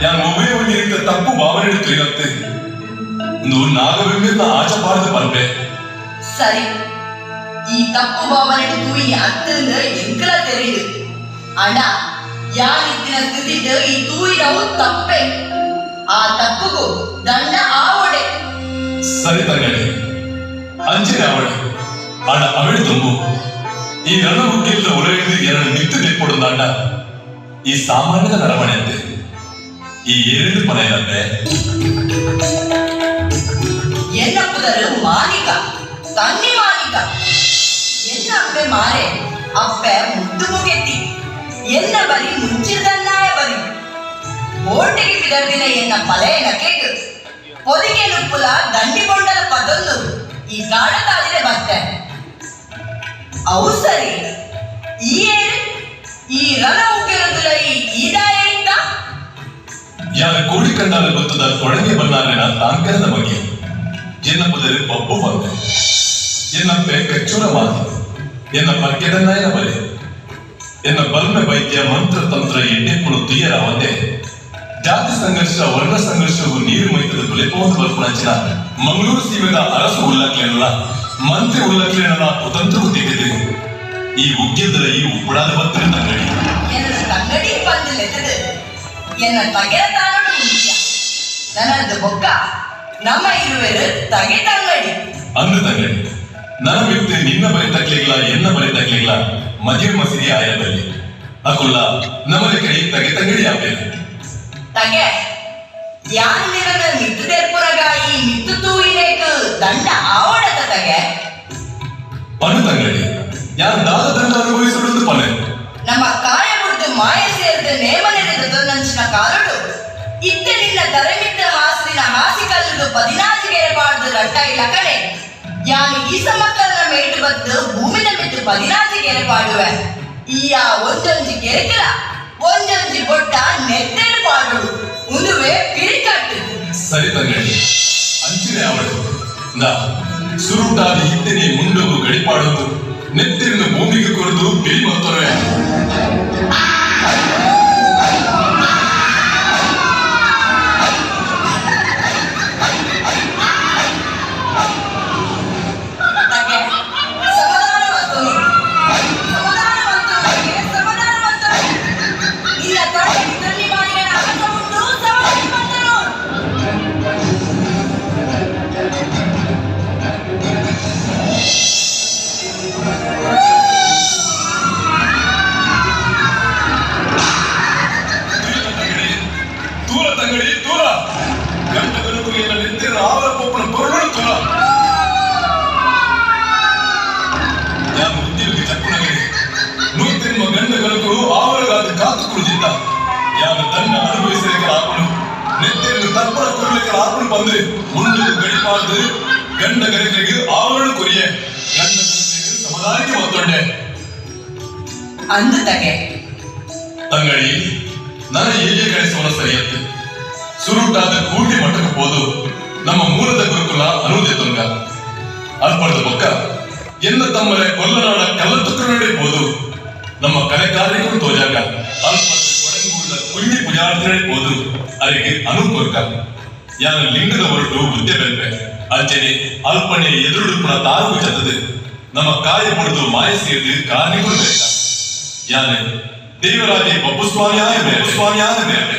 ഞാൻ ഉപയോഗിക്കുന്ന തപ്പു ഭാവനയുടെ തുയർത്ത് ನಾಗವೆಂಬ ಆಚಪಾಡದ ಪಲ್ಪೆ ಸರಿ. ಈ ತಪ್ಪು ಭಾವನೆ ತೂಯಿ ಅತ್ತಂದ ಎಂಕಲ ತೆರೆಯುದು ಅಣ್ಣ ಯಾನಿತ್ತಿನ ಸ್ಥಿತಿದ ಈ ತೂಯಿನವು ತಪ್ಪೆ. ಆ ತಪ್ಪುಗೂ ದಂಡ ಆವಡೆ. ಸರಿ ತಂಗಡಿ ಅಂಚಿನ ಅವಳೆ ಅಣ್ಣ ಅವಳು ತುಂಬು ಈ ನನ್ನ ಮುಖ್ಯದ ಉಳಿದು ಎರಡು ನಿತ್ತು ತೆಕ್ಕೊಡುದಾಂಡ ಈ ಸಾಮಾನ್ಯದ ನರವಣೆ ಅಂತೆ ಈ ಏಳು ಮನೆಯಲ್ಲೇ എന്നപ്പുതര് മാനിക തന്നി മാനിക എന്ന അപ്പെ മാരെ അപ്പെ മുട്ടുമുകെത്തി എന്ന ബരി മുഞ്ചിരുതന്നായ ബരി ಓಟಿಗೆ ಬಿದರ್ದಿನ ಎನ್ನ ಪಲೆಯನ ಕೇಕು పొదిగే ನುಪ್ಪುಲ ದಂಡಿ ಬೊಂಡಲ ಪದೊಂದು ಈ ಕಾಡತಾದಿರೆ ಬತ್ತೆ ಅವು ಸರಿ. ಈ ಏರು ಈ ರನ ಉಗ್ಗಿರೋದಿಲ್ಲ ಈ ದಾಯ ಇತ್ತ ಯಾರ ಕೋಡಿ ಕಂಡಾಲ ಗೊತ್ತದ ತೊಡಗೆ ಬನ್ನಾರನ ತಾಂಕರದ ಬಗ್ಗೆ ಎನ್ನ ಪುದರಿ ಪಪ್ಪು ಬಂದೆ ಎನ್ನಪ್ಪೆ ಕಚ್ಚೂರ ಮಾತು ಎನ್ನ ಪರ್ಕೆದನ್ನಾಯನ ಬಲೆ ಎನ್ನ ಬಲ್ಮೆ ವೈದ್ಯ ಮಂತ್ರ ತಂತ್ರ ಎಣ್ಣೆಕ್ಕಳು ತುಯ್ಯರ ಒಂದೇ ಜಾತಿ ಸಂಘರ್ಷ ವರ್ಣ ಸಂಘರ್ಷವು ನೀರು ಮೈತದ ತುಲೆಪೋದು ಬರ್ಪುಣಂಚಿನ ಮಂಗಳೂರು ಸೀಮೆದ ಅರಸು ಉಲ್ಲಕ್ಲೇನಲ್ಲ ಮಂತ್ರಿ ಉಲ್ಲಕ್ಲೇನಲ್ಲ ಕುತಂತ್ರವು ತೆಗೆದು ಈ ಉಗ್ಗಿದ್ರ ಈ ಉಪ್ಪುಡಾದ ಬತ್ತಿನ ತಂಗಡಿ ಎನ್ನ ತಂಗಡಿ ಬಂದಿಲೆತದು ಎನ್ನ ತಗೆರ ತಾನಡು ಮುಖ್ಯ ನನ್ನದು ಬೊಕ್ಕ ನಮ್ಮ ಇರುವೆರು ತಗೆ ತಂಗಡಿ ಅಂದು ತಂಗಡಿ ನನ್ನ ವ್ಯಕ್ತಿ ನಿನ್ನ ಬರಿ ತಕ್ಲಿಲ್ಲ ಎನ್ನ ಬರಿ ತಕ್ಲಿಲ್ಲ ಮದುವೆ ಮಸೀದಿ ಆಯದಲ್ಲಿ ಅಕುಲ್ಲ ನಮ್ಮನೆ ಕೈ ತಗೆ ತಂಗಡಿ ಆಬೇರು ತಗೆ ಯಾನ್ ನಿರನ ಮಿತ್ತು ತೆರ್ಪುರಗ ಈ ಮಿತ್ತು ತೂಯಿನೇಕು ದಂಡ ಆವಡದ ತಗೆ ಪನು ತಂಗಡಿ ಯಾರು ದಾದ ದಂಡ ಅನುಭವಿಸುವುದು ಪನೆ ನಮ್ಮ ಕಾಯ ಮುಡ್ದು ಮಾಯ ಸೇರಿದ ನೇಮನೆರೆದ ದೊನ್ನಂಚಿನ ಕಾಲುಡು ಇತ್ತೆ ನಿನ್ನ ತರೆಮಿತ್ತ ಹಾಸಿನ ಹಾಸಿ ಕಲ್ಲುದು 14 ಗೆರೆಪಾಡ್ದು ರಟ್ಟ ಇಲ್ಲ ಕಡೆ ಯಾನು ಈ ಸಮಕ್ಕಲ್ನ ಮೇಟು ಬದ್ದು ಭೂಮಿನ ಮಿತ್ತು 14 ಗೆರೆಪಾಡುವೆ ಈಯ ಒಂದೊಂಜಿ ಗೆರೆಕಲ ಒಂದೊಂಜಿ ಬೊಟ್ಟ ನೆತ್ತೇರು ಪಾಡುಡು ಉಂದುವೆ ಪಿರಿಕಟ್ಟು ಸರಿ ತಂಗಡಿ ಅಂಚಿನೆ ಅವಳು ನಾ ಸುರುಟಾದ ಹಿತ್ತಿನಿ ಮುಂಡುಗು ಗಡಿಪಾಡುವುದು ನೆತ್ತಿರಿನ ಭೂಮಿಗೆ ಕೊರೆದು ಬಿಳಿ ಮತ್ತೊರವೆ ಬಂದ್ರೆ ಮುಂದೆ ಗಡಿಪಾರ್ದು ಗಂಡ ಗರಿಗಳಿಗೆ ಆವರಣ ಕೊರಿಯೆ ಗಂಡ ಸಮದಾರಿಗೆ ಒತ್ತೊಂಡೆ ಅಂದು ತಗೆ ತಂಗಡಿ ನನ್ನ ಹೇಗೆ ಗಳಿಸುವ ಸರಿಯತ್ತು ಸುರುಟಾದ ಕೂಡಿ ಮಟ್ಟಕ್ಕೆ ಹೋದು ನಮ್ಮ ಮೂಲದ ಗುರುಕುಲ ಅನುಜೆ ತುಂಗ ಅಲ್ಪದ ಬೊಕ್ಕ ಎನ್ನ ತಮ್ಮಲೆ ಕೊಲ್ಲನಾಡ ಕಲ್ಲತುಕ್ಕ ನಡೆಯಬಹುದು ನಮ್ಮ ಕಲೆ ಕಾರ್ಯಗಳು ತೋಜಾಗ ಅಲ್ಪದ ಕೊಡಂಗೂಡ ಕುಳ್ಳಿ ಪುಜಾರ್ಥ ನಡೆಯಬಹುದು ಅರಿಗೆ ಅನುಕೂರ್ಕ ಯಾನ ಲಿಂಗದ ಹೊರಟು ಹುದ್ದೆ ಬೆಲ್ಪೆ ಅಂಚನೆ ಅಲ್ಪನೆ ಎದುರುಡುಪುಣ ತಾರು ಜತದು ನಮ್ಮ ಕಾಯ ಮುಡಿದು ಮಾಯ ಸೇರಿದು ಕಾರ್ನಿಗಳು ಬೇಕಾ ಯಾನೆ ದೇವರಾಜಿ ಬಬ್ಬು ಸ್ವಾಮಿಯಾದ ಮೇಲೆ